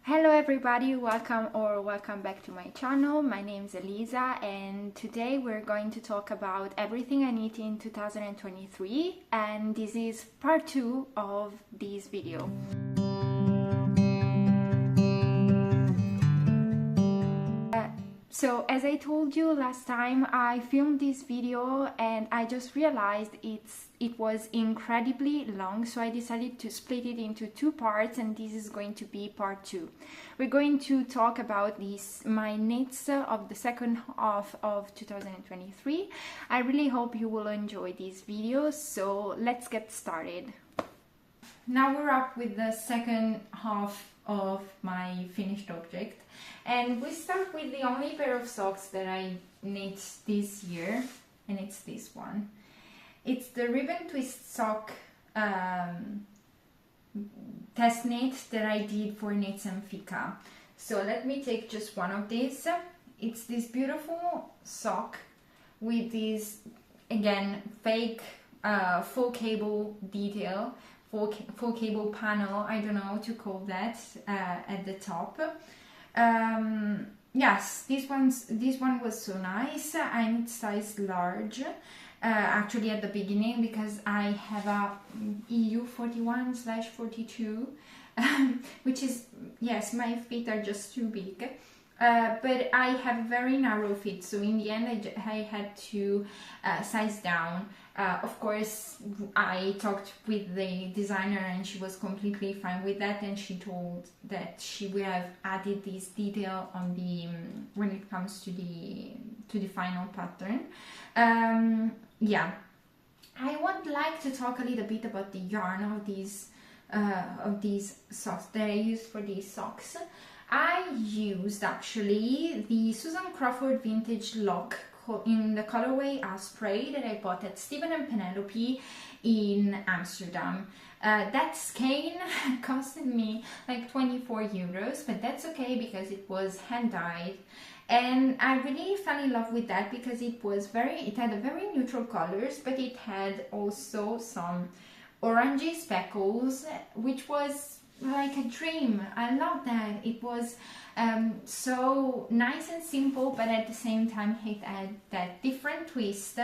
Hello everybody, welcome back to my channel. My name is Elisa and today we're going to talk about everything I knit in 2023, and this is part 2 of this video. So as I told you last time, I filmed this video and I just realized it was incredibly long, so I decided to split it into 2 parts, and this is going to be part 2. We're going to talk about my knits of the second half of 2023. I really hope you will enjoy this video, so let's get started. Now we're up with the second half of my finished object, and we start with the only pair of socks that I knit this year, and it's this one. It's the ribbon twist sock test knit that I did for Knits and Fika. So let me take just one of these. It's this beautiful sock with this, again, fake full cable detail, full cable panel, I don't know how to call that, at the top. Yes, this one was so nice. I knit size large, actually at the beginning, because I have a EU 41/42, which is, yes, my feet are just too big. But I have very narrow feet, so in the end I had to size down. Of course, I talked with the designer and she was completely fine with that, and she told that she would have added this detail on the when it comes to the final pattern. Yeah, I would like to talk a little bit about the yarn of these socks that I used for these socks. I used actually the Susan Crawford Vintage Lock in the colorway Asprey that I bought at Stephen and Penelope in Amsterdam. That skein costed me like 24 euros, but that's okay because it was hand dyed. And I really fell in love with that because it had a very neutral colors, but it had also some orangey speckles, which was like a dream. I love that. It was so nice and simple, but at the same time it had that different twist.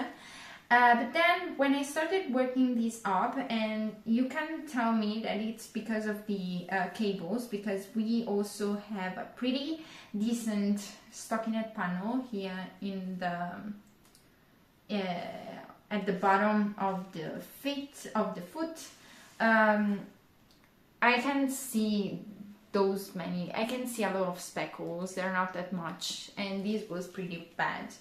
But then when I started working this up, and you can tell me that it's because of the cables, because we also have a pretty decent stockinette panel here in the at the bottom of the foot. I can see I can see a lot of speckles. They're not that much, and this was pretty bad.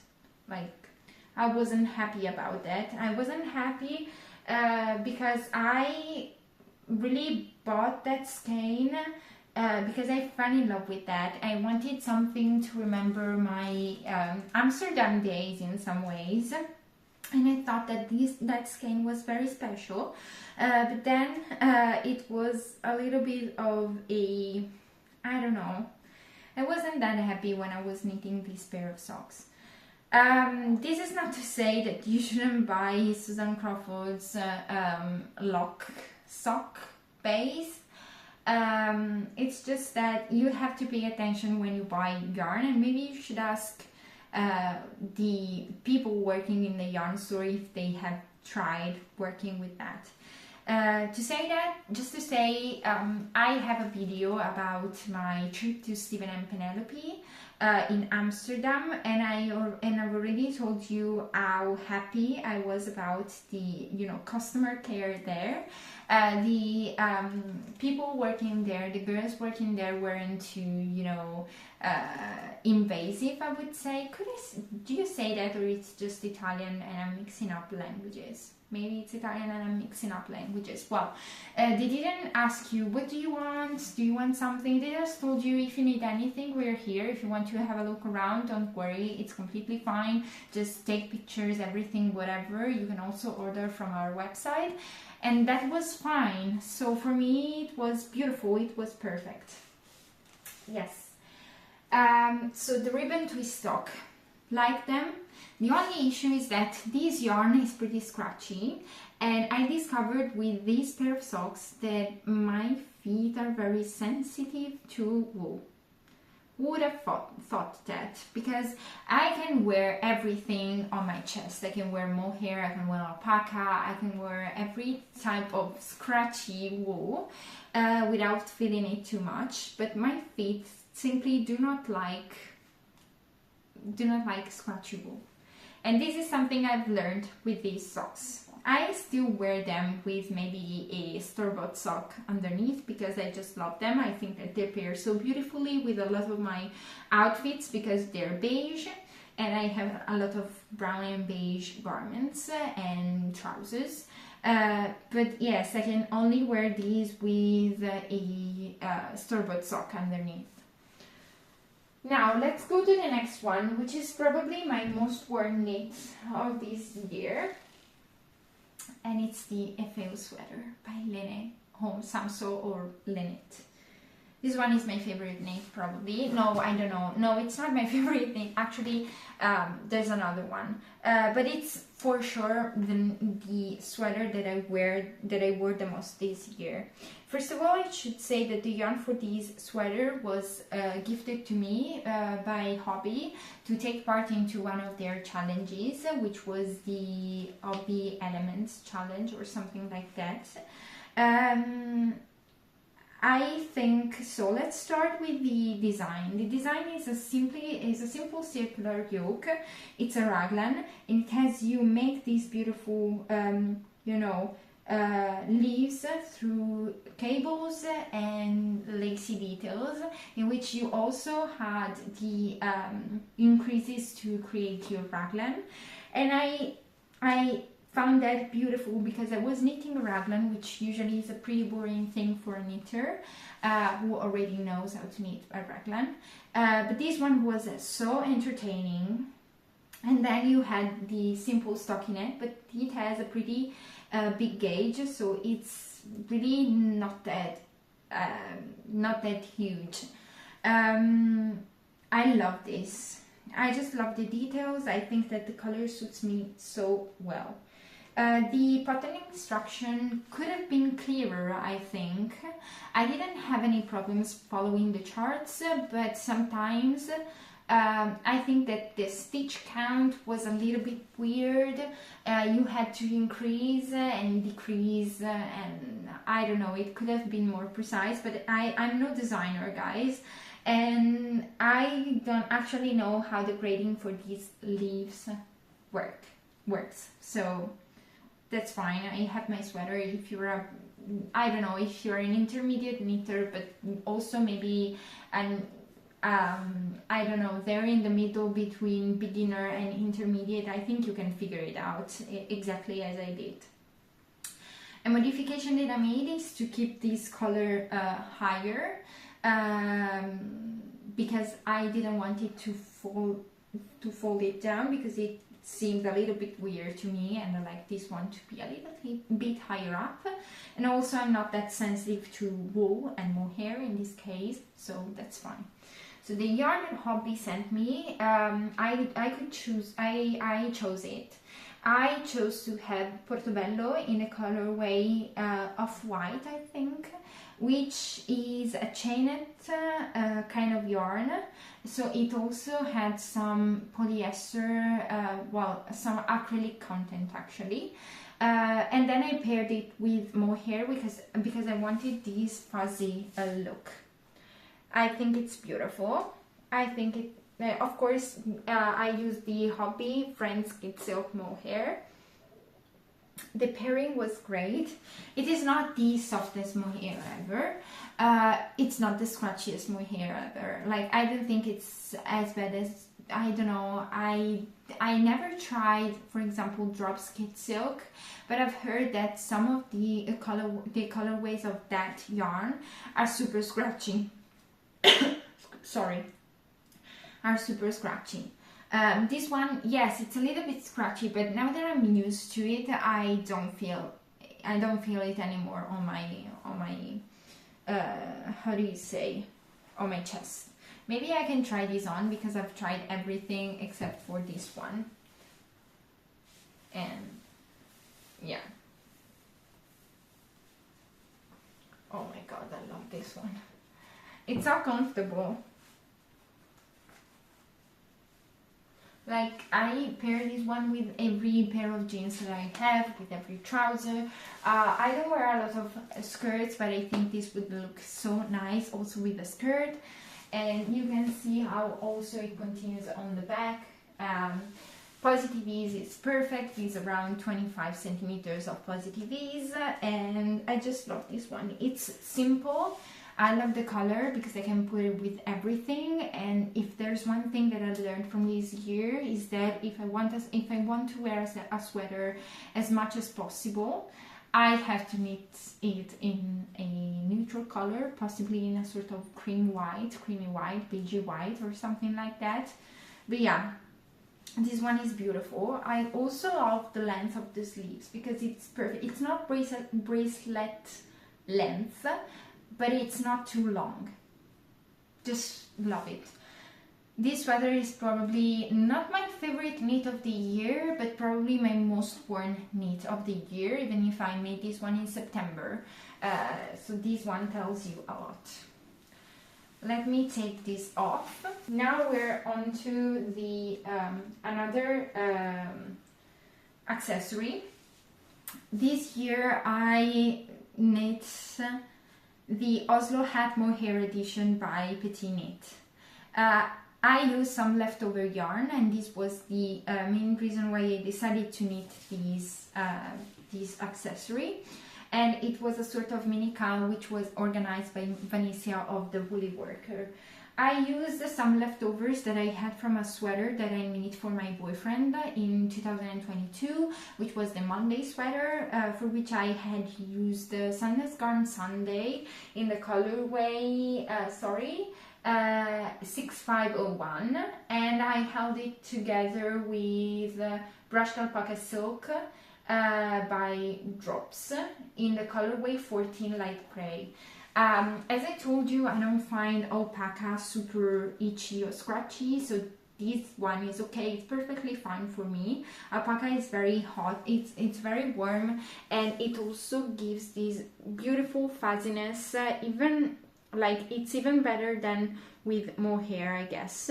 Like, I wasn't happy about that. I wasn't happy because I really bought that skein because I fell in love with that. I wanted something to remember my Amsterdam days in some ways. And I thought that that skein was very special, but then it was a little bit of a, I don't know, I wasn't that happy when I was knitting this pair of socks. This is not to say that you shouldn't buy Susan Crawford's lock sock base. It's just that you have to pay attention when you buy yarn, and maybe you should ask the people working in the yarn store if they have tried working with that. Just to say, I have a video about my trip to Stephen and Penelope in Amsterdam, and I've already told you how happy I was about the customer care there. The people working there, the girls working there, weren't too invasive, I would say. Do you say that, or it's just Italian and I'm mixing up languages? Maybe it's Italian and I'm mixing up languages. Well, they didn't ask you, what do you want? Do you want something? They just told you, if you need anything, we're here. If you want to have a look around, don't worry, it's completely fine. Just take pictures, everything, whatever. You can also order from our website. And that was fine. So for me, it was beautiful. It was perfect. Yes. So the ribbon twist stock, like them. The only issue is that this yarn is pretty scratchy, and I discovered with this pair of socks that my feet are very sensitive to wool. Who would have thought that? Because I can wear everything on my chest. I can wear mohair, I can wear alpaca, I can wear every type of scratchy wool without feeling it too much. But my feet simply do not like scratchy wool. And this is something I've learned with these socks. I still wear them with maybe a store-bought sock underneath because I just love them. I think that they pair so beautifully with a lot of my outfits because they're beige, and I have a lot of brown and beige garments and trousers. But yes, I can only wear these with a store-bought sock underneath. Now let's go to the next one, which is probably my most worn knit of this year. And it's the Efeu Sweater by Lene Home Samso or Lenet. This one is my favorite knit probably. No, I don't know. No, it's not my favorite knit. Actually, there's another one. But it's for sure the sweater that I wore the most this year. First of all, I should say that the yarn for this sweater was gifted to me by Hobbii to take part into one of their challenges, which was the Hobbii Elements Challenge or something like that. I think so. Let's start with the design. The design is a simple circular yoke. It's a raglan, and it has you make these beautiful, leaves through cables and lacy details, in which you also had the increases to create your raglan. And I found that beautiful because I was knitting a raglan, which usually is a pretty boring thing for a knitter who already knows how to knit a raglan. But this one was so entertaining. And then you had the simple stockinette, but it has a pretty big gauge, so it's really not that huge. I love this. I just love the details. I think that the color suits me so well. The pattern instruction could have been clearer, I think. I didn't have any problems following the charts, but sometimes I think that the stitch count was a little bit weird. You had to increase and decrease, and I don't know, it could have been more precise, but I'm no designer, guys, and I don't actually know how the grading for these leaves works. So that's fine. I have my sweater. If you're if you're an intermediate knitter, but also maybe I don't know, they're in the middle between beginner and intermediate, I think you can figure it out exactly as I did. A modification that I made is to keep this color higher because I didn't want it to fold it down because it seemed a little bit weird to me, and I like this one to be a little bit higher up. And also I'm not that sensitive to wool and mohair in this case, so that's fine. So the yarn that Hobbii sent me, I could choose, I chose it. I chose to have Portobello in a colorway of white, I think, which is a chainette kind of yarn. So it also had some polyester, some acrylic content actually. And then I paired it with mohair because I wanted this fuzzy look. I think it's beautiful. I think it, of course, I used the Hobbii Friends Kid Silk mohair. The pairing was great. It is not the softest mohair ever. It's not the scratchiest mohair ever. Like, I don't think it's as bad as, I don't know, I never tried, for example, Drop Skid Silk, but I've heard that some of the colorways of that yarn are super scratchy. Sorry, are super scratchy. This one, yes, it's a little bit scratchy, but now that I'm used to it, I don't feel it anymore on my how do you say, on my chest. Maybe I can try this on because I've tried everything except for this one, and yeah. Oh my god, I love this one. It's so comfortable. Like, I pair this one with every pair of jeans that I have, with every trouser. I don't wear a lot of skirts, but I think this would look so nice also with a skirt. And you can see how also it continues on the back. Positive ease is perfect. It's around 25 centimeters of positive ease, and I just love this one. It's simple. I love the color because I can put it with everything. And if there's one thing that I learned from this year is that if I want to wear a sweater as much as possible, I have to knit it in a neutral color, possibly in a sort of creamy white, beigey white or something like that. But yeah, this one is beautiful. I also love the length of the sleeves because it's perfect. It's not bracelet length, but it's not too long. Just love it. This sweater is probably not my favorite knit of the year, but probably my most worn knit of the year, even if I made this one in September. So this one tells you a lot. Let me take this off. Now we're on to the another accessory. This year I knit the Oslo Hat Mohair edition by Petite Knit. I used some leftover yarn, and this was the main reason why I decided to knit this accessory. And it was a sort of mini cowl which was organized by Vanessa of the Woolly Worker. I used some leftovers that I had from a sweater that I knit for my boyfriend in 2022, which was the Monday sweater, for which I had used the Sandnes Garn Sunday in the colorway, 6501, and I held it together with Brushed Alpaca Silk by Drops in the colorway 14 Light Prey. As I told you, I don't find alpaca super itchy or scratchy, so this one is okay. It's perfectly fine for me. Alpaca is very hot, it's very warm, and it also gives this beautiful fuzziness, even like it's even better than with mohair, I guess.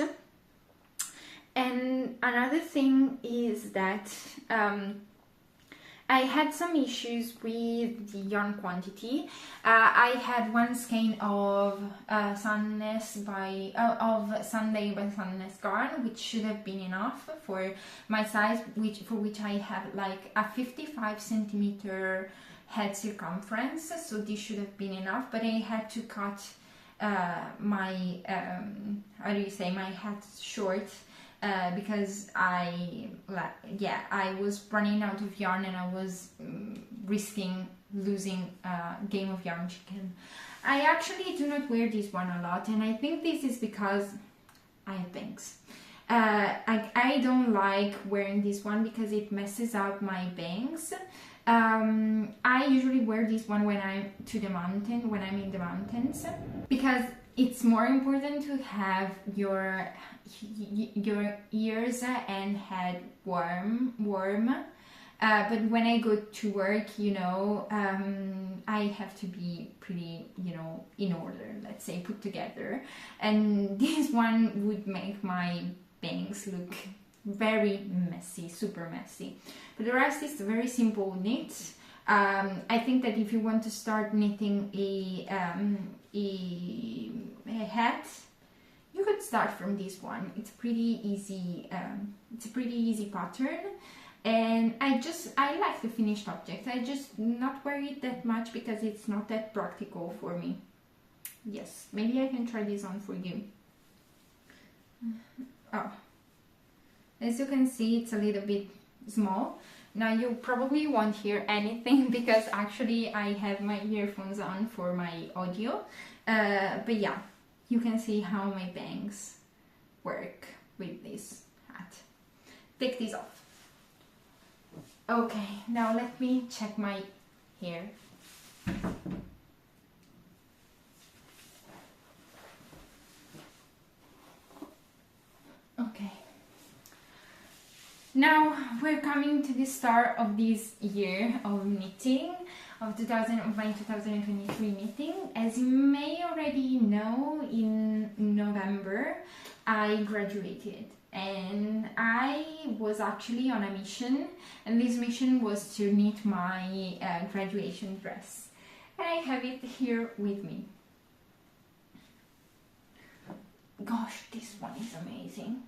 And another thing is that I had some issues with the yarn quantity. I had one skein of Sunday by Sandnes Garn, which should have been enough for my size, for which I have like a 55 centimeter head circumference, so this should have been enough. But I had to cut my my head short. Because I was running out of yarn, and I was risking losing Game of Yarn Chicken. I actually do not wear this one a lot, and I think this is because I have bangs. I don't like wearing this one because it messes up my bangs. I usually wear this one when I'm in the mountains, because it's more important to have your ears and head warm. But when I go to work, I have to be pretty, in order, let's say, put together. And this one would make my bangs look very messy, super messy. But the rest is a very simple knit. I think that if you want to start knitting a hat, you could start from this one. It's pretty easy. It's a pretty easy pattern, and I like the finished object. I just not wear it that much because it's not that practical for me. Yes, maybe I can try this on for you. Oh, as you can see, it's a little bit small. Now you probably won't hear anything because actually I have my earphones on for my audio. But yeah, you can see how my bangs work with this hat. Take this off. Okay, now let me check my hair. Okay. Now we're coming to the start of this year of knitting. of my 2023 knitting. As you may already know, in November I graduated, and I was actually on a mission, and this mission was to knit my graduation dress, and I have it here with me. Gosh, this one is amazing.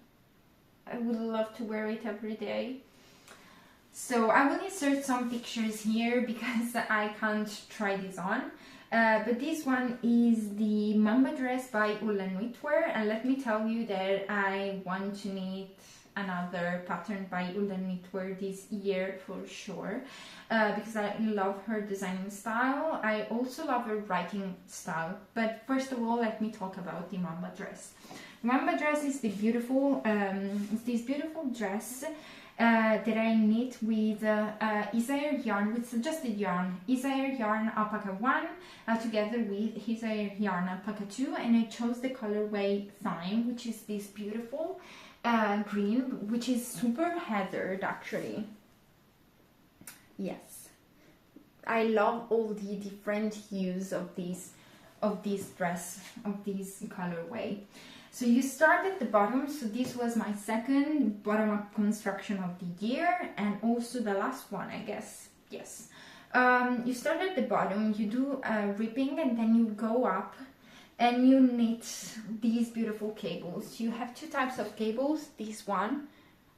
I would love to wear it every day. So I will insert some pictures here because I can't try this on. But this one is the Mamba Dress by Woolen Knitwear, and let me tell you that I want to knit another pattern by Woolen Knitwear this year for sure, because I love her designing style. I also love her writing style. But first of all, let me talk about the Mamba Dress. Mamba Dress is the beautiful, this beautiful dress that I knit with Isager yarn, with suggested yarn, Isager YARN Alpaca 1 together with Isager YARN Alpaca 2, and I chose the colorway Thyme, which is this beautiful green, which is super heathered actually. Yes, I love all the different hues of this dress, of this colorway. So you start at the bottom, so this was my second bottom-up construction of the year, and also the last one, I guess. Yes. You start at the bottom, you do ripping, and then you go up and you knit these beautiful cables. You have two types of cables, this one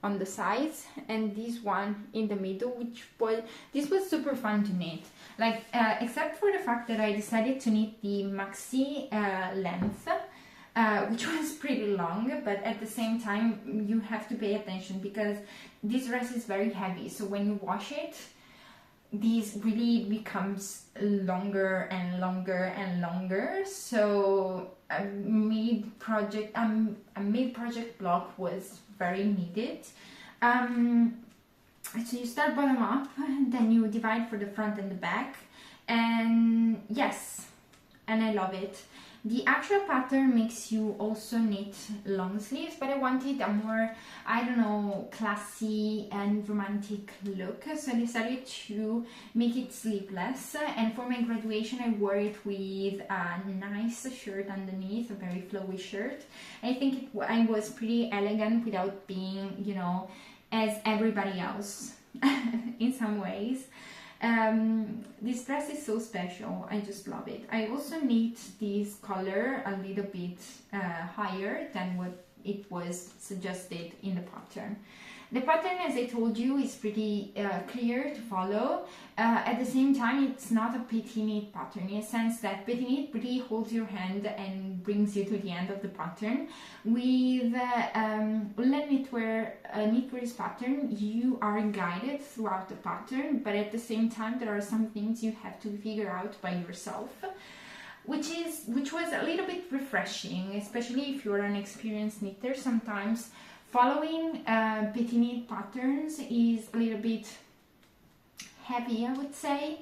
on the sides and this one in the middle, this was super fun to knit. Like, except for the fact that I decided to knit the maxi length, which was pretty long, but at the same time you have to pay attention because this dress is very heavy, so when you wash it, this really becomes longer and longer and longer. So a mid-project block was very needed. So you start bottom up, then you divide for the front and the back, and yes, and I love it. The actual pattern makes you also knit long sleeves, but I wanted a more, I don't know, classy and romantic look, so I decided to make it sleeveless, and for my graduation I wore it with a nice shirt underneath, a very flowy shirt. I think I was pretty elegant without being, you know, as everybody else in some ways. This dress is so special, I just love it. I also knit this color a little bit higher than what it was suggested in the pattern. The pattern, as I told you, is pretty clear to follow. At the same time, it's not a Petite Knit pattern, in a sense that Petite Knit really holds your hand and brings you to the end of the pattern. With Woolen Knitwear's pattern, you are guided throughout the pattern, but at the same time, there are some things you have to figure out by yourself, which was a little bit refreshing, especially if you're an experienced knitter. Sometimes following Petite Knit patterns is a little bit heavy, I would say.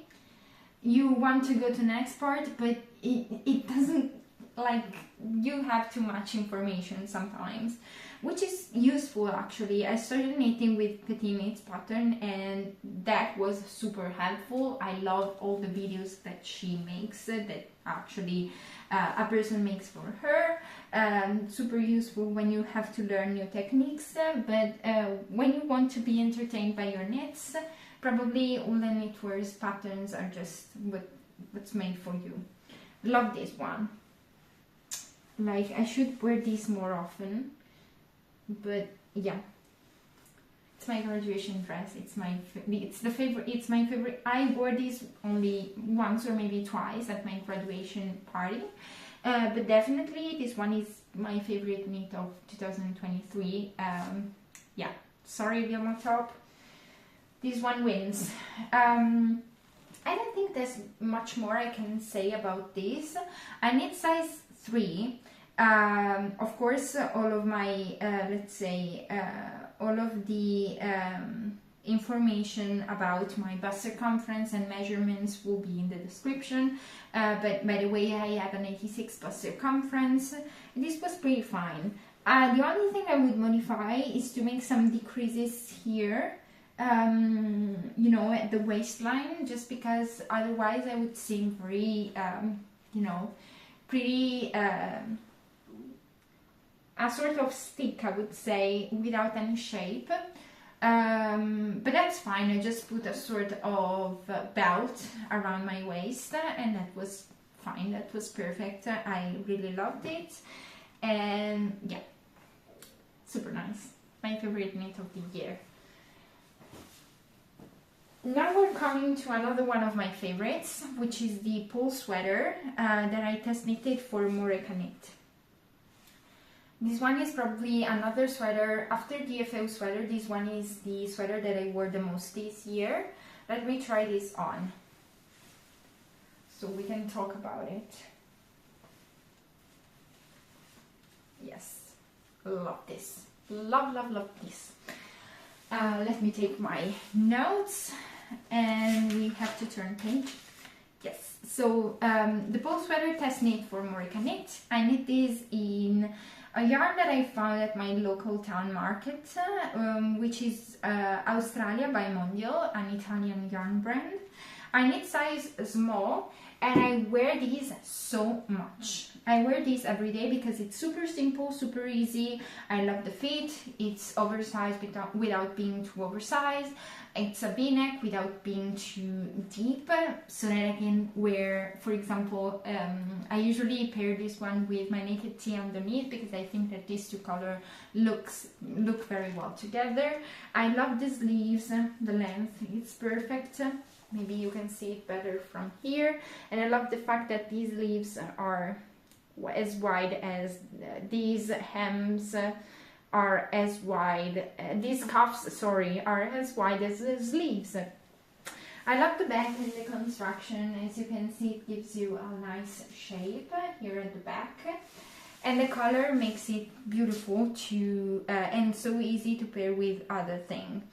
You want to go to the next part, but it doesn't, like, you have too much information sometimes, which is useful actually. I started knitting with Petite Knit's pattern and that was super helpful. I love all the videos that she makes, that actually a person makes for her. Super useful when you have to learn new techniques, but when you want to be entertained by your knits, probably Woolen Knitwear's patterns are just what's made for you. Love this one. Like, I should wear this more often, but yeah, it's my graduation dress. It's my favorite. I wore this only once or maybe twice at my graduation party, but definitely this one is my favorite knit of 2023. Yeah, sorry, Vilma Top. This one wins. I don't think there's much more I can say about this. I knit size 3. Of course, all of my, let's say, all of the information about my bust circumference and measurements will be in the description. But by the way, I have an 86 bust circumference. This was pretty fine. The only thing I would modify is to make some decreases here you know, at the waistline, just because otherwise I would seem very, you know, pretty, a sort of stick, I would say, without any shape. But that's fine. I just put a sort of belt around my waist, and that was fine. That was perfect. I really loved it, and yeah, super nice. My favorite knit of the year. Now we're coming to another one of my favorites, which is the Efeu Sweater that I test knitted for Mohair Knit. This one is probably another sweater after the Efeu Sweater. This one is the sweater that I wore the most this year. Let me try this on so we can talk about it. Yes, love this. Love, love, love this. Let me take my notes, and we have to turn page. Yes, so the Efeu Sweater test knit for Mohair Knit. I knit this in a yarn that I found at my local town market, which is Australia by Mondial, an Italian yarn brand. I knit size small, and I wear these so much. I wear this every day because it's super simple, super easy. I love the fit. It's oversized without being too oversized. It's a v-neck without being too deep, so that I can wear, for example, I usually pair this one with my naked tee underneath because I think that these two colors look very well together. I love the sleeves, the length, it's perfect. Maybe you can see it better from here. And I love the fact that these sleeves are as wide as these hems are as wide, these cuffs, sorry, are as wide as the sleeves. I love the back and the construction. As you can see, it gives you a nice shape here at the back. And the color makes it beautiful to and so easy to pair with other things.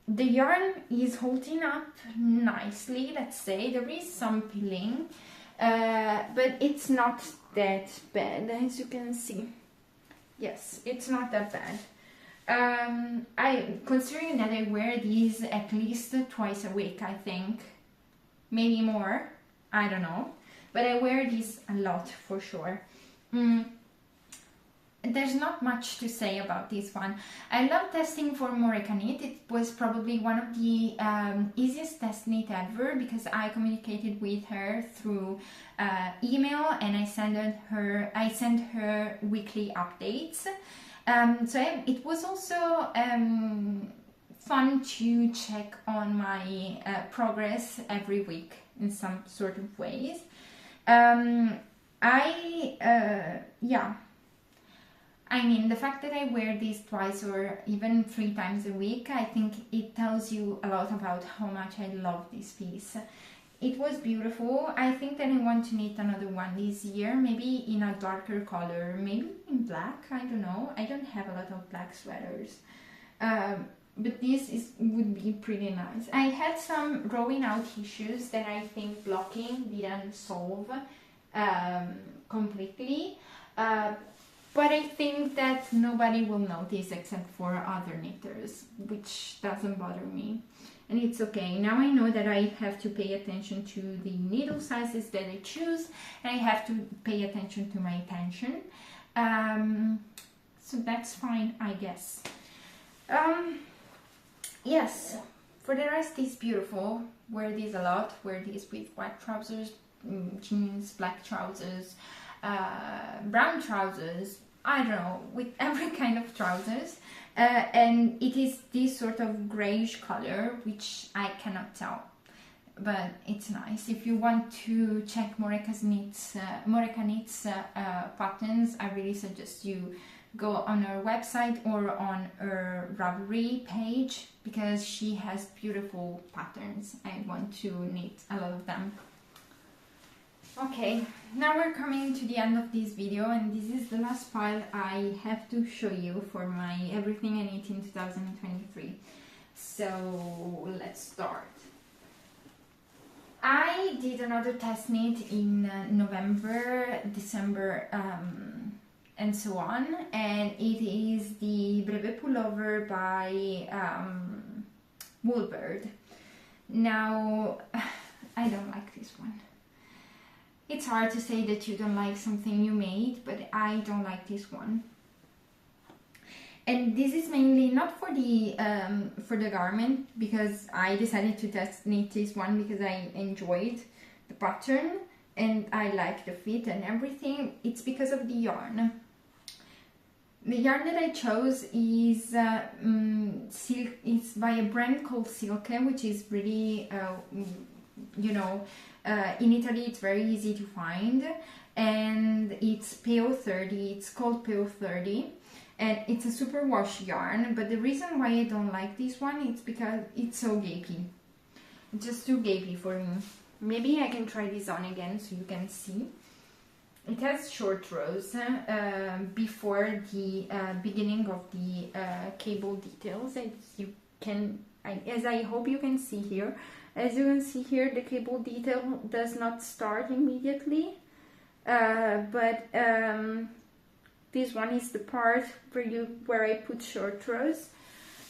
The yarn is holding up nicely, let's say. There is some pilling, but it's not that bad, as you can see. Yes, it's not that bad. Considering that I wear these at least twice a week, I think, maybe more, I don't know, but I wear these a lot for sure. There's not much to say about this one. I love testing for Mohair Knit. It was probably one of the easiest test knit ever because I communicated with her through email, and I sent her weekly updates. So it was also fun to check on my progress every week in some sort of ways. I mean, the fact that I wear these twice or even 3 times a week, I think it tells you a lot about how much I love this piece. It was beautiful. I think that I want to knit another one this year, maybe in a darker color, maybe in black, I don't know. I don't have a lot of black sweaters, but this would be pretty nice. I had some growing out issues that I think blocking didn't solve completely. But I think that nobody will notice except for other knitters, which doesn't bother me. And it's okay. Now I know that I have to pay attention to the needle sizes that I choose, and I have to pay attention to my tension. So that's fine, I guess. Yes, for the rest it's beautiful. Wear this a lot. Wear this with white trousers, jeans, black trousers, brown trousers, I don't know, with every kind of trousers, and it is this sort of grayish color, which I cannot tell, but it's nice. If you want to check Mohair Knit's patterns, I really suggest you go on her website or on her Ravelry page, because she has beautiful patterns. I want to knit a lot of them. Okay, now we're coming to the end of this video, and this is the last file I have to show you for my Everything I Knit in 2023. So let's start. I did another test knit in November, December and so on. And it is the Breve Pullover by Woolbird. Now, I don't like this one. It's hard to say that you don't like something you made, but I don't like this one. And this is mainly not for the garment, because I decided to test knit this one because I enjoyed the pattern and I like the fit and everything. It's because of the yarn. The yarn that I chose is silk. It's by a brand called Silke, which is really, you know, in Italy it's very easy to find, and it's PO30. It's called PO30, and it's a superwash yarn. But the reason why I don't like this one is because it's so gapey. It's just too gapey for me. Maybe I can try this on again so you can see. It has short rows before the beginning of the cable details. As I hope you can see here. As you can see here, the cable detail does not start immediately, but this one is the part where I put short rows.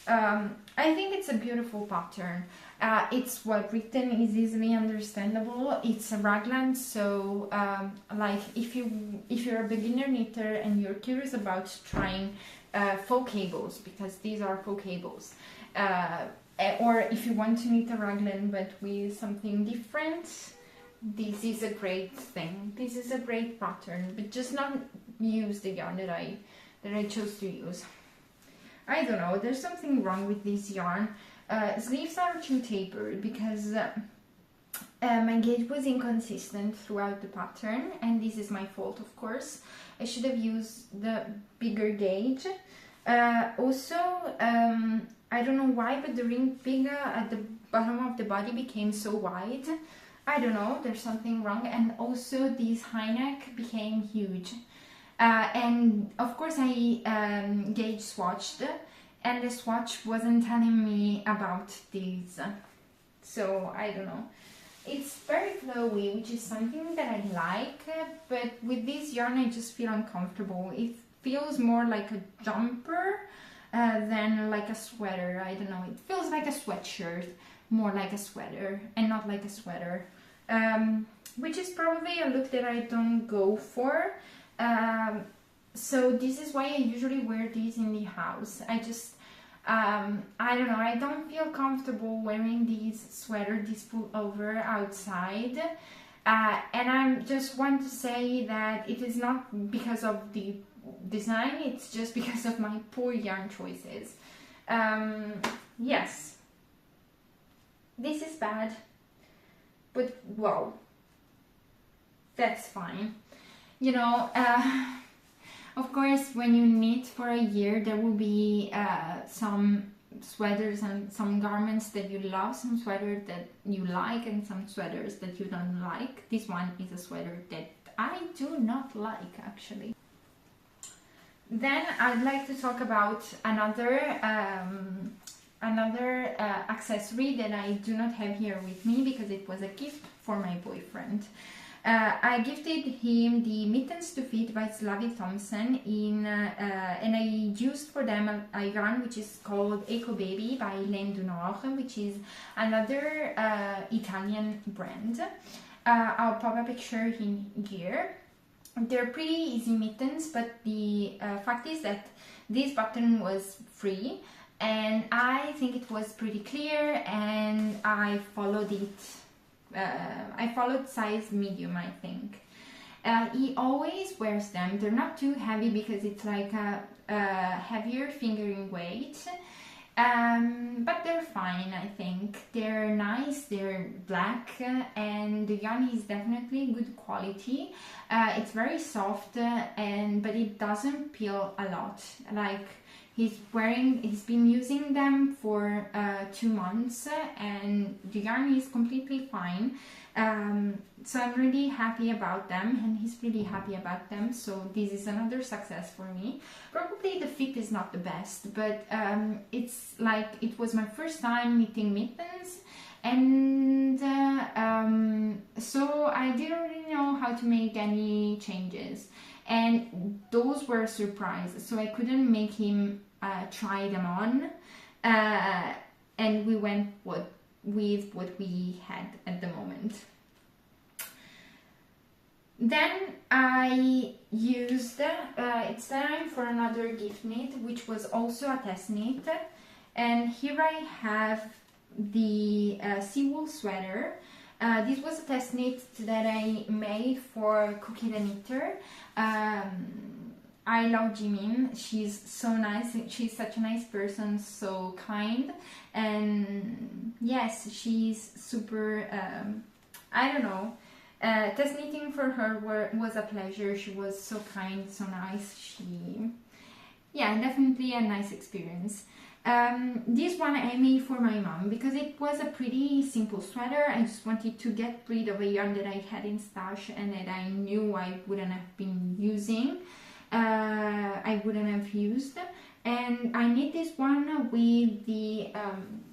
I think it's a beautiful pattern. It's well written, is easily understandable. It's a raglan, so like if you're a beginner knitter and you're curious about trying faux cables, because these are faux cables, or if you want to knit a raglan but with something different, this is a great thing. This is a great pattern, but just not use the yarn that I chose to use. I don't know, there's something wrong with this yarn. Sleeves are too tapered because my gauge was inconsistent throughout the pattern, and this is my fault, of course. I should have used the bigger gauge. Also, I don't know why, but the ring finger at the bottom of the body became so wide. I don't know, there's something wrong. And also this high neck became huge. And of course I gauge swatched, and the swatch wasn't telling me about these. So I don't know. It's very flowy, which is something that I like, but with this yarn I just feel uncomfortable. It feels more like a jumper than like a sweater. I don't know, it feels like a sweatshirt, more like a sweater and not like a sweater, which is probably a look that I don't go for. So this is why I usually wear these in the house. I just I don't know, I don't feel comfortable wearing this pullover outside, and I just want to say that it is not because of the design, it's just because of my poor yarn choices. Yes, this is bad, but well, that's fine. You know, of course, when you knit for a year, there will be some sweaters and some garments that you love, some sweaters that you like, and some sweaters that you don't like. This one is a sweater that I do not like, actually. Then I'd like to talk about another accessory that I do not have here with me because it was a gift for my boyfriend. I gifted him the Mittens to Fit by Slavi Thomsen and I used for them a yarn which is called Eco Baby by Laine du Nord, which is another Italian brand. I'll pop a picture in here. They're pretty easy mittens, but the fact is that this button was free and I think it was pretty clear, and I followed it. I followed size medium, I think. He always wears them. They're not too heavy because it's like a heavier fingering weight, but they're fine, I think. They're nice, they're black, and the yarn is definitely good quality. It's very soft, but it doesn't peel a lot. Like, he's been using them for 2 months, and the yarn is completely fine. So I'm really happy about them, and he's really happy about them. So this is another success for me. Probably the fit is not the best, but it's like it was my first time knitting mittens, and so I didn't really know how to make any changes, and those were a surprise, so I couldn't make him try them on, and we went with what we had at the moment. Then I used, it's time for another gift knit, which was also a test knit, and here I have the Siwol Sweater. This was a test knit that I made for Cookie the Knitter. I love Jimin, she's so nice, she's such a nice person, so kind, and yes, she's super, I don't know, test knitting for her was a pleasure. She was so kind, so nice. Yeah, definitely a nice experience. This one I made for my mom because it was a pretty simple sweater. I just wanted to get rid of a yarn that I had in stash and that I knew I wouldn't have been using. I wouldn't have used. And I knit this one with the,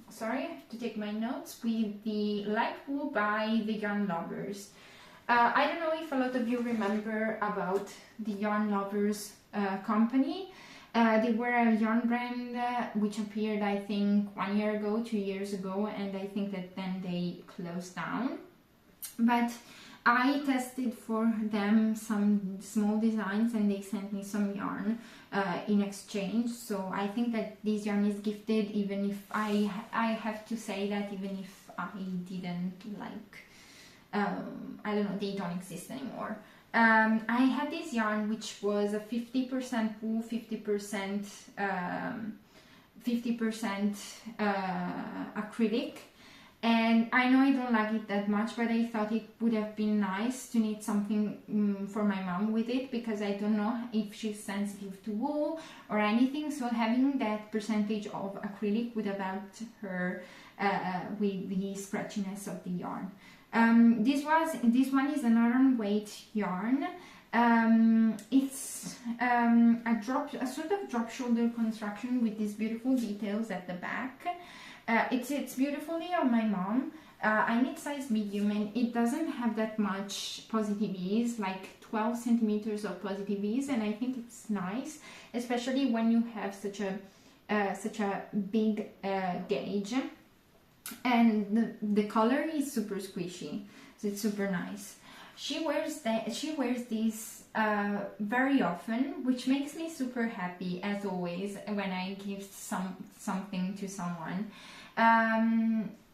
sorry, I have to take my notes, with the Light Wool by the Yarn Lovers. I don't know if a lot of you remember about the Yarn Lovers company. They were a yarn brand which appeared, I think, 1 year ago, 2 years ago, and I think that then they closed down. But I tested for them some small designs and they sent me some yarn in exchange. So I think that this yarn is gifted, even if I have to say that even if I didn't like, I don't know, they don't exist anymore. I had this yarn which was a 50% wool, 50% acrylic, and I know I don't like it that much, but I thought it would have been nice to knit something for my mom with it, because I don't know if she's sensitive to wool or anything, so having that percentage of acrylic would have helped her with the scratchiness of the yarn. This one is an iron weight yarn. It's a sort of drop shoulder construction with these beautiful details at the back. It sits beautifully on my mom. I knit size medium and it doesn't have that much positive ease, like 12 centimeters of positive ease, and I think it's nice, especially when you have such a big gauge. And the color is super squishy, so it's super nice. She wears these very often, which makes me super happy, as always, when I give something to someone.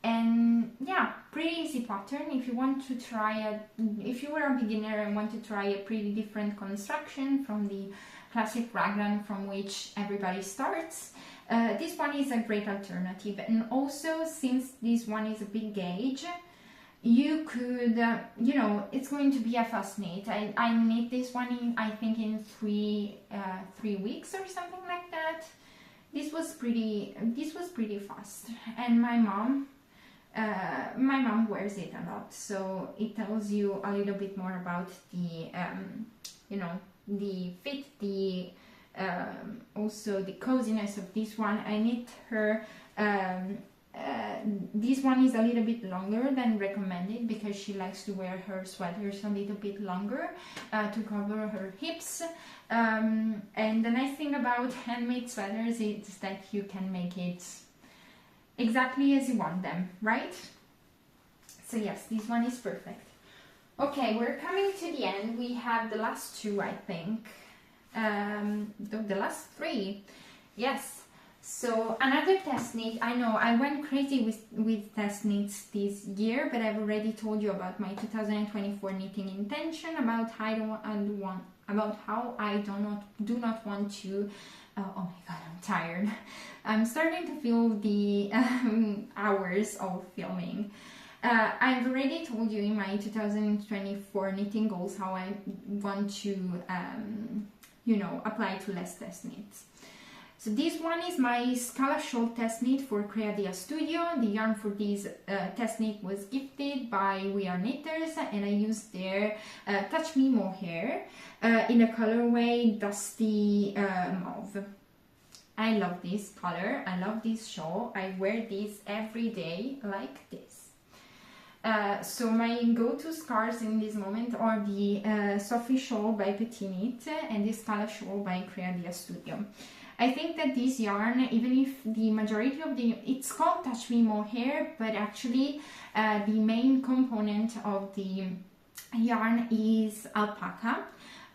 And yeah, pretty easy pattern. If you want to try if you were a beginner and want to try a pretty different construction from the classic raglan from which everybody starts, this one is a great alternative. And also, since this one is a big gauge, you could, you know, it's going to be a fast knit. I knit this one in, I think, in three weeks or something like that. This was pretty fast, and my mom wears it a lot, so it tells you a little bit more about the, you know, the fit, the also the coziness of this one. I knit her. This one is a little bit longer than recommended because she likes to wear her sweaters a little bit longer to cover her hips. And the nice thing about handmade sweaters is that you can make it exactly as you want them, right? So yes, this one is perfect. Okay, we're coming to the end. We have the last two, I think. The last three. Yes. So another test knit. I know I went crazy with test knits this year, but I've already told you about my 2024 knitting intention, about how I do not want to. Oh my god, I'm tired. I'm starting to feel the hours of filming. I've already told you in my 2024 knitting goals how I want to, you know, apply to less test knits. So this one is my Skala Shawl test knit for Creadia Studio. The yarn for this test knit was gifted by We Are Knitters, and I used their Touch Me Mohair in the colorway Dusty Mauve. I love this color, I love this shawl, I wear this every day like this. So my go-to scarves in this moment are the Sophie Shawl by Petite Knit and the Skala Shawl by Creadia Studio. I think that this yarn, even if the majority of it's called Touch Me Mohair, but actually the main component of the yarn is alpaca.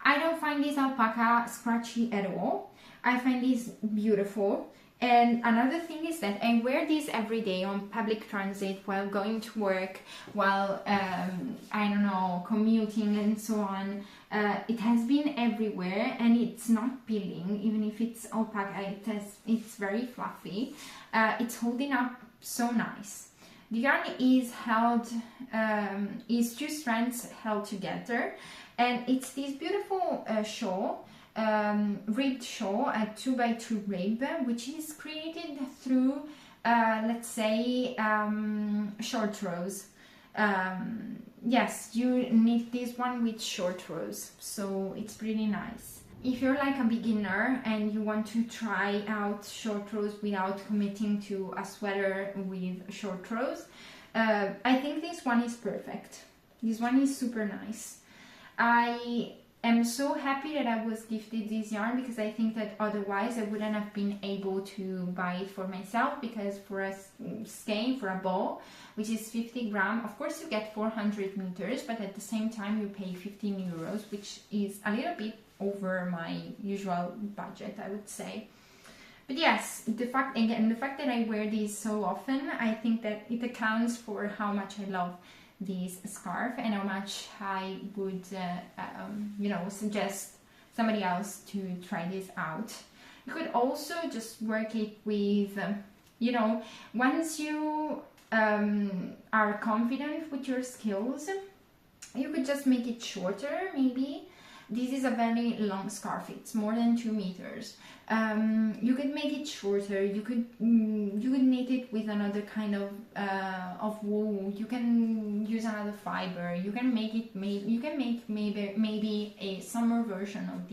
I don't find this alpaca scratchy at all. I find this beautiful. And another thing is that I wear this every day on public transit, while going to work, while, I don't know, commuting and so on. It has been everywhere, and it's not peeling, even if it's alpaca, it's very fluffy. It's holding up so nice. The yarn is held, is 2 strands held together, and it's this beautiful shawl. Ribbed shawl, a 2x2 rib, which is created through, let's say, short rows. Yes, you knit this one with short rows, so it's pretty nice. If you're like a beginner and you want to try out short rows without committing to a sweater with short rows, I think this one is perfect. This one is super nice. I'm so happy that I was gifted this yarn, because I think that otherwise I wouldn't have been able to buy it for myself, because for a skein, for a ball, which is 50 grams, of course you get 400 meters, but at the same time you pay 15 euros, which is a little bit over my usual budget, I would say. But yes, the fact that I wear these so often, I think that it accounts for how much I love this scarf and how much I would, you know, suggest somebody else to try this out. You could also just work it with, you know, once you are confident with your skills, you could just make it shorter, maybe. This is a very long scarf, it's more than 2 meters. You could make it shorter, you could knit it with another kind of wool, you can use another fiber, you can make it, maybe a summer version of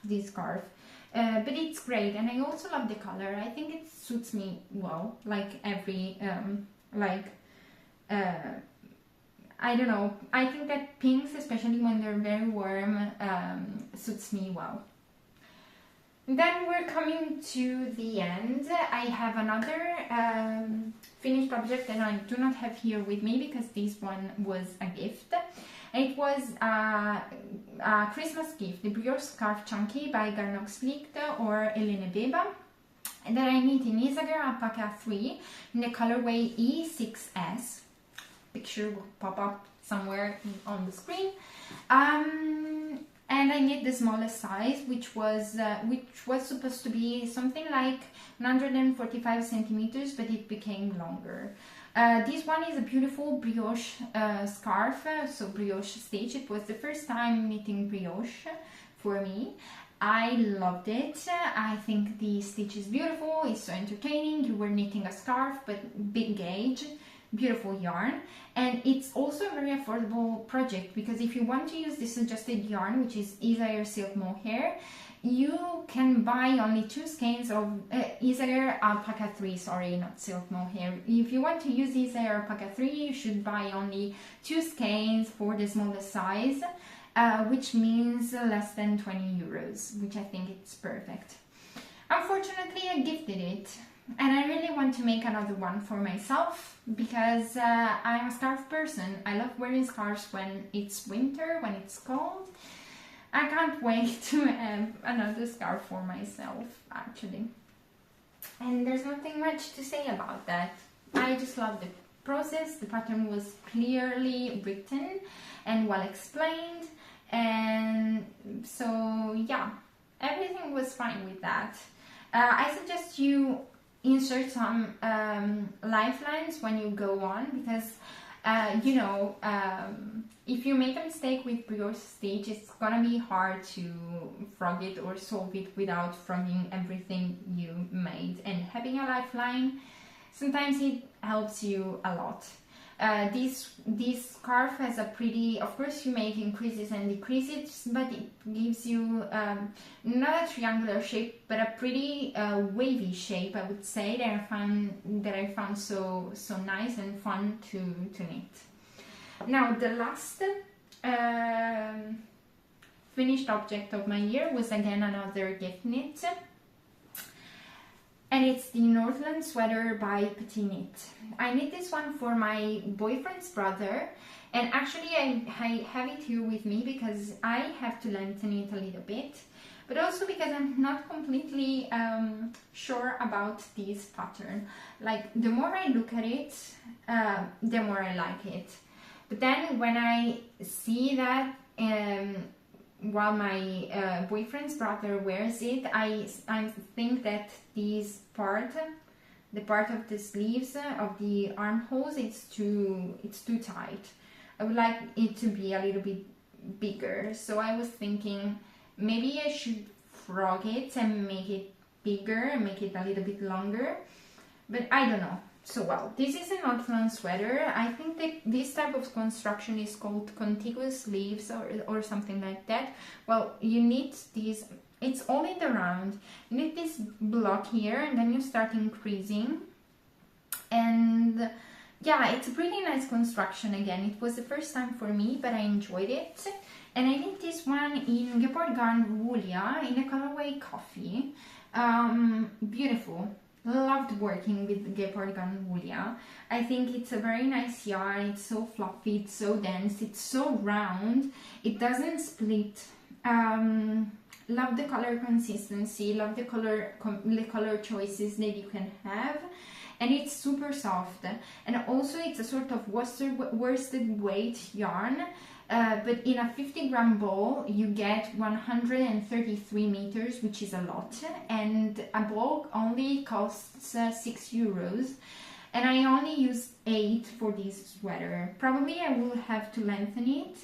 this scarf. But it's great, and I also love the color. I think it suits me well, like every, I don't know, I think that pinks, especially when they're very warm, suits me well. Then we're coming to the end. I have another finished object that I do not have here with me, because this one was a gift. It was a Christmas gift, the Brioche Scarf Chunky by Garn Sunday or Elene Beba, that I knit in Isager Alpaca 3 in the colorway E6S. Picture will pop up somewhere on the screen. And I knit the smallest size, which was supposed to be something like 145 centimeters, but it became longer. This one is a beautiful brioche scarf, so brioche stitch. It was the first time knitting brioche for me. I loved it. I think the stitch is beautiful, it's so entertaining. You were knitting a scarf, but big gauge. Beautiful yarn, and it's also a very affordable project, because if you want to use this adjusted yarn, which is Isager Silk Mohair, you can buy only 2 skeins of Isager Alpaca 3, sorry, not Silk Mohair. If you want to use Isager Alpaca 3, you should buy only 2 skeins for the smallest size, which means less than 20 euros, which I think it's perfect. Unfortunately, I gifted it. And I really want to make another one for myself, because I'm a scarf person. I love wearing scarves when it's winter, when it's cold. I can't wait to have another scarf for myself, actually. And there's nothing much to say about that. I just love the process. The pattern was clearly written and well explained. And so, yeah, everything was fine with that. I suggest you insert some lifelines when you go on, because you know, if you make a mistake with brioche stitch, it's gonna be hard to frog it or solve it without frogging everything you made, and having a lifeline, sometimes it helps you a lot. This scarf has a pretty, of course you make increases and decreases, but it gives you not a triangular shape, but a pretty wavy shape, I would say, that I found so nice and fun to knit. Now the last finished object of my year was again another gift knit, and it's the Northland sweater by Petite Knit. I knit this one for my boyfriend's brother, and actually I have it here with me because I have to lengthen it a little bit, but also because I'm not completely sure about this pattern. Like, the more I look at it, the more I like it. But then when I see that while my boyfriend's brother wears it, I think that this part, the part of the sleeves of the armholes, it's too tight. I would like it to be a little bit bigger. So I was thinking maybe I should frog it and make it bigger and make it a little bit longer, but I don't know. So well, this is a Northland sweater. I think that this type of construction is called contiguous sleeves or something like that. Well, you knit this, it's all in the round. You knit this block here and then you start increasing. And yeah, it's a pretty nice construction again. It was the first time for me, but I enjoyed it. And I knit this one in Gepard yarn Woolia in the colorway coffee. Beautiful. Loved working with Gepard yarn Woolia. I think it's a very nice yarn. It's so fluffy, it's so dense, it's so round. It doesn't split. Love the color consistency. Love the color choices that you can have. And it's super soft. And also it's a sort of worsted weight yarn. But in a 50-gram ball you get 133 meters, which is a lot, and a ball only costs 6 euros, and I only used 8 for this sweater. Probably I will have to lengthen it,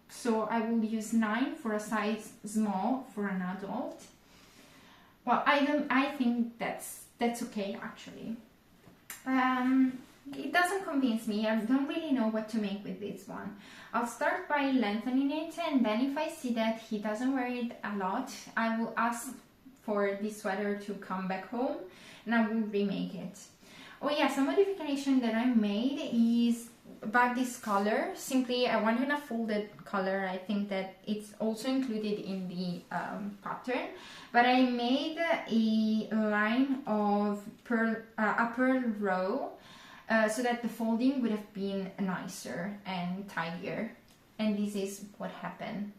so I will use 9 for a size small for an adult. Well, I think that's okay actually. It doesn't convince me. I don't really know what to make with this one. I'll start by lengthening it, and then if I see that he doesn't wear it a lot, I will ask for this sweater to come back home and I will remake it. Oh yeah, some modification that I made is about this color. Simply, I wanted a folded color. I think that it's also included in the pattern, but I made a line of a pearl row, so that the folding would have been nicer and tidier, and this is what happened.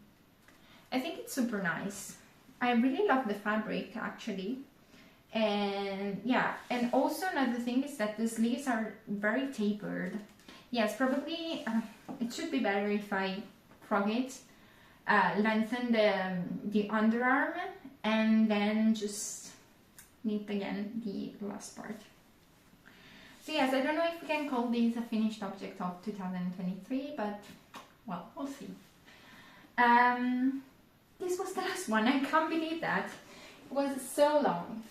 I think it's super nice. I really love the fabric actually, and yeah, and also another thing is that the sleeves are very tapered. Yes, probably it should be better if I frog it, lengthen the underarm, and then just knit again the last part. So yes, I don't know if we can call this a finished object of 2023, but well, we'll see. This was the last one. I can't believe that. It was so long.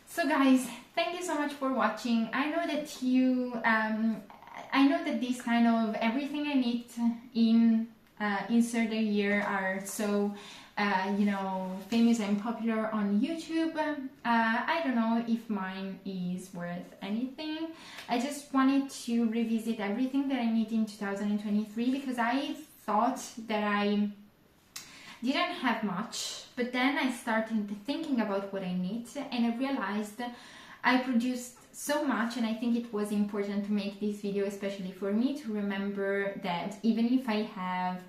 So guys, thank you so much for watching. I know that I know that this kind of everything I knit in insert a year are so you know, famous and popular on YouTube. I don't know if mine is worth anything. I just wanted to revisit everything that I knit in 2023 because I thought that I didn't have much, but then I started thinking about what I knit and I realized I produced so much, and I think it was important to make this video, especially for me, to remember that even if I have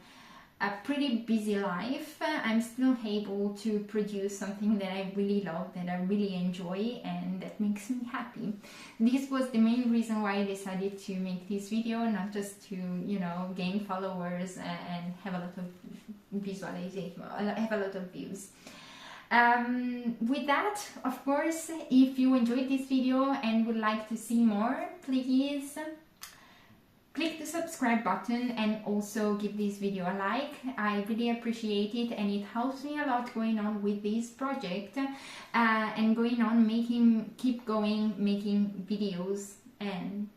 a pretty busy life, I'm still able to produce something that I really love, that I really enjoy, and that makes me happy. This was the main reason why I decided to make this video, not just to, you know, gain followers and have a lot of visualization, have a lot of views. With that, of course, if you enjoyed this video and would like to see more, please click the subscribe button and also give this video a like. I really appreciate it, and it helps me a lot going on with this project and going on making videos and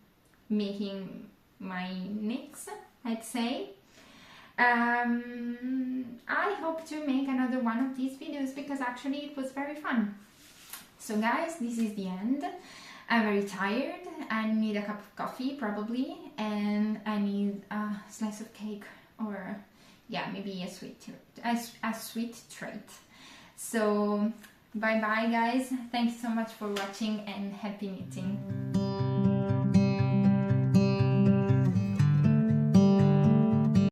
making my knits, I'd say. I hope to make another one of these videos because actually it was very fun. So guys, this is the end. I'm very tired. I need a cup of coffee probably, and I need a slice of cake, or yeah, maybe a sweet treat. So bye bye guys, thanks so much for watching and happy knitting.